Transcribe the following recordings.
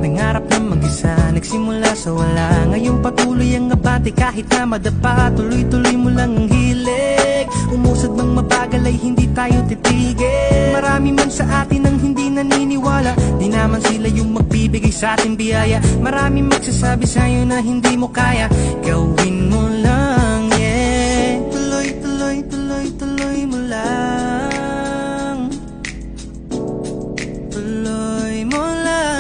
Nangarap na mag-isa, nagsimula sa wala. Ngayon patuloy ang abante kahit na madapa. Tuloy-tuloy mo lang ang hilig. Umusad mang mabagal ay hindi tayo titigil. Marami man sa atin ang hindi naniniwala, di naman sila yung magbibigay sa ating biyaya. Marami magsasabi sa'yo na hindi mo kaya, gawin mo lang, yeah. Tuloy, tuloy, tuloy, tuloy mo lang. Tuloy mo lang.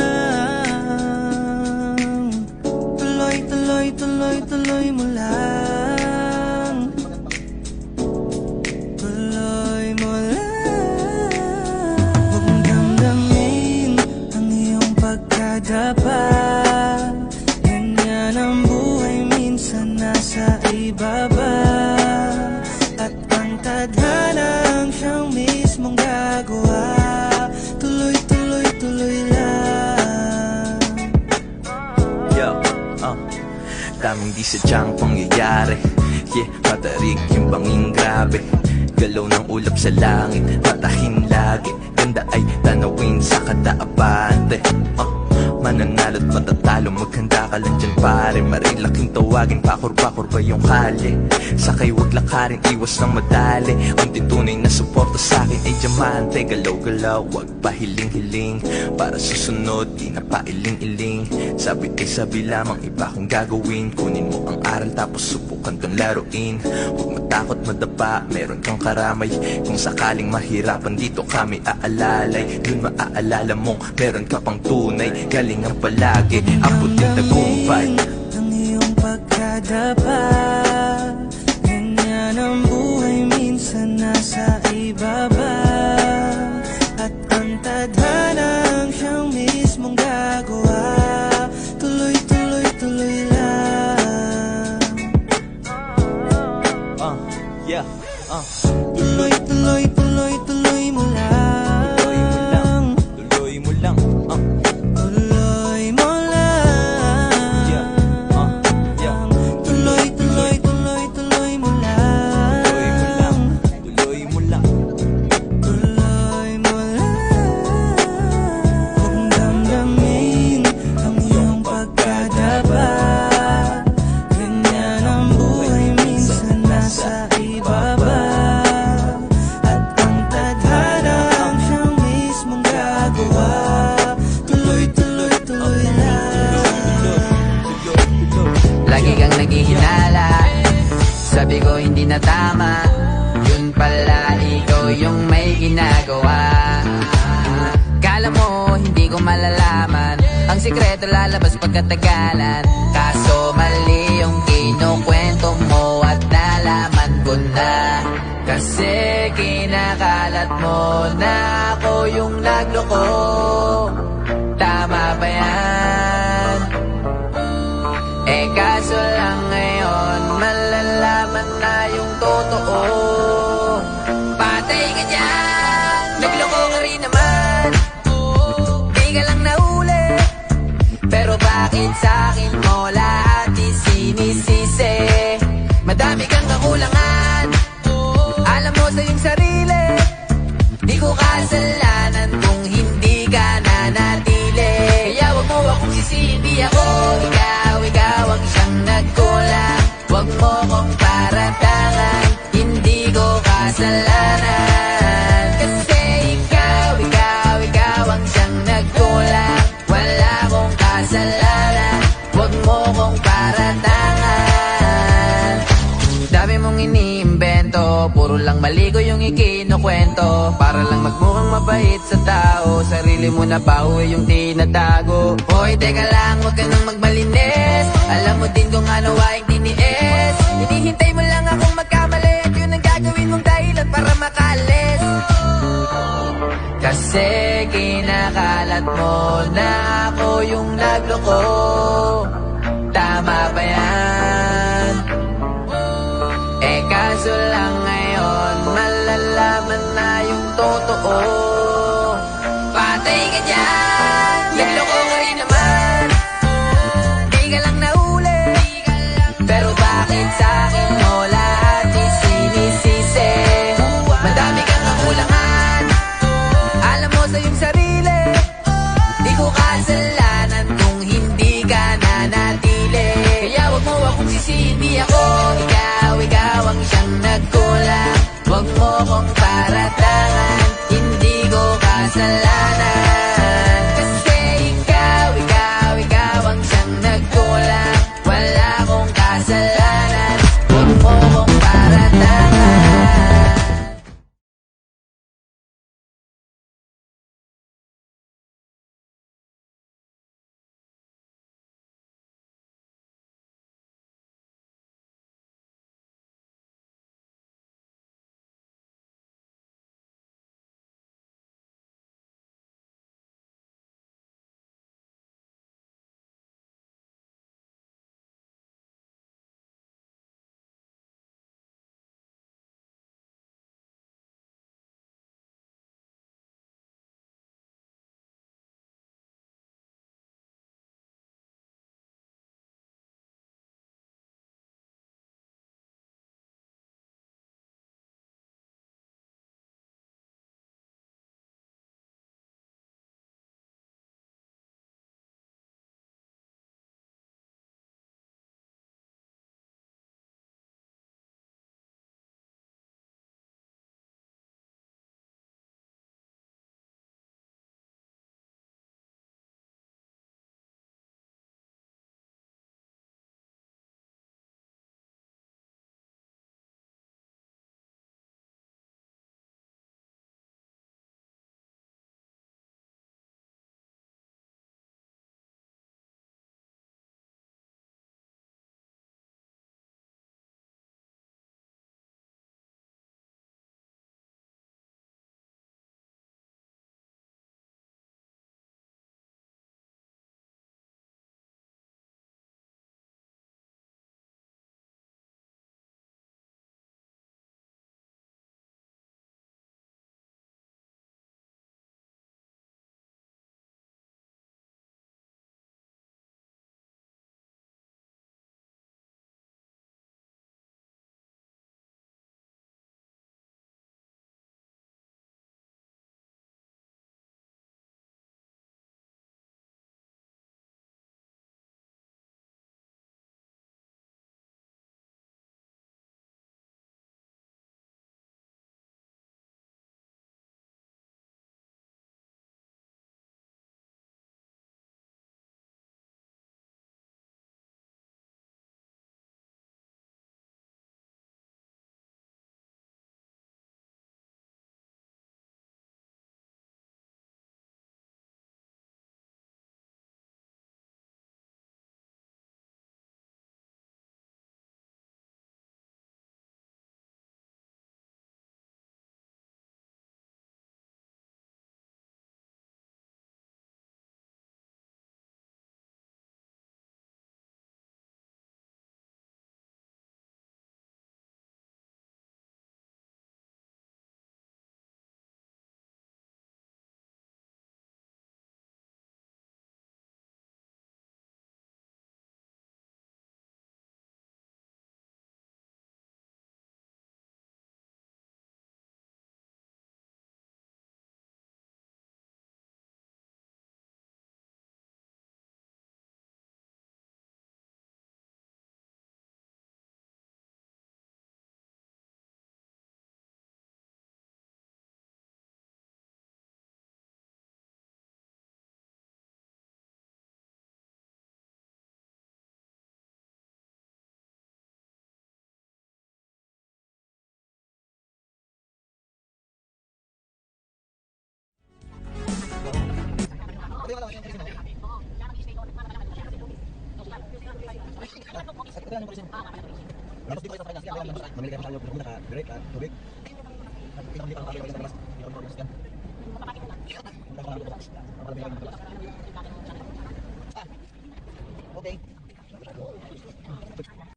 Tuloy, tuloy, tuloy, tuloy mo lang. Tuloy mo lang. Huwag mong damdamin ang iyong pagkadapa. Ganyan ang buhay, minsan nasa ibaba. At ang tadhana ang siyang mismong gagawa. Tuloy, tuloy, tuloy lang. Yo, daming di sadyang pangyayari. Yeah, matarik yung banging grabe. Galaw ng ulap sa langit, matahin lagi. Ganda ay tanawin sa kataabante. Mananalo't matatalo, maghanda ka lang dyan pare. Marilaking tawagin, pakor-pakor ba yung kali? Sakay wag lakarin, iwas ng madali. Unti tunay na suporta sa'kin ay diamante. Galaw-galaw, wag pa hiling-hiling. Para susunod, di na pa iling-iling. Sabi ay sabi lamang, iba kong gagawin. Kunin mo ang aral tapos subukan kang laruin. Huwag matakot madapa, meron kang karamay. Kung sakaling mahirapan dito kami aalalay. Dun maaalala mong meron ka pang tunay. Galing ang palagi, abutin tagumpay. Ang iyong pagkadapa. Ganyan ang buhay, minsan nasa ibaba. At ang tadhana ang siyang mismong gagawa. Tuloy, tuloy, tuloy lang. Yeah, Tuloy, tuloy, tuloy, tuloy mo lang. tuloy mo lang, Tuloy mo lang. yeah, Tuloy, tuloy, tuloy, tuloy mo lang. tuloy mo lang. Tuloy mo lang. Huwag mong damdamin ang iyong pagkadapa. Ganyan ang buhay, minsan nasa ibaba. At ang tadhana ang siyang mismong gagawa. Tuloy, tuloy, tuloy lang. Lagi kang naghihinala, sabi ko hindi na tama. Yun pala ikaw yung may ginagawa. Kala mo hindi ko malalaman, ang sikreto lalabas pagkatagalan. Kaso mali yung kinukwento mo at nalaman ko na. Kasi kinakalat mo na ako yung nagloko. Tama ba yan? Eh kaso lang ngayon malalaman na yung totoo. Patay ka dyan, nagloko ka rin naman. Di ka lang nahuli, pero bakit sa'kin mo lahat isinisisi? Madami kang kakulangan, alam mo sa iyong sarili. Di ko kasalanan kung hindi ka nanatili. Kaya wag mo akong sisihin, di ako ikaw ang siyang nagkulang. Wag mo kong paratangan, hindi ko kasalanan. Kasi ikaw ang siyang nagkulang. Wala kong kasalanan, wag mo kong paratangan. Dami mong iniimbento, puro lang mali ko yung ikinukwento. Para lang magmukhang mabait sa tao, sarili mo na baho yung tinatago. Hoy, teka lang, wag ka nang magbalinis. Alam mo din kung ano aking tiniis. Hinihintay mo lang akong magkamali, at yun ang gagawin mong dahilan para makalis. Kasi kinakalat mo na ako yung nagloko. Tama ba yan? Eh kaso lang ngayon malalaman na yung totoo. Patay ka dyan, nagloko ka rin naman. Di ka lang nahuli, pero bakit sa'kin mo lahat isinisisi? Madami kang kakulangan, alam mo sa iyong sarili. Di ko kasalanan Kaya ano po rin? Tapos dito kayo sa kanya, sige, mamili kayo tayo ng naka-direct at tubig. Hindi kami dito ang kakain ng labas. Hindi kami dito ang labas yan. Hindi kami dito ang labas.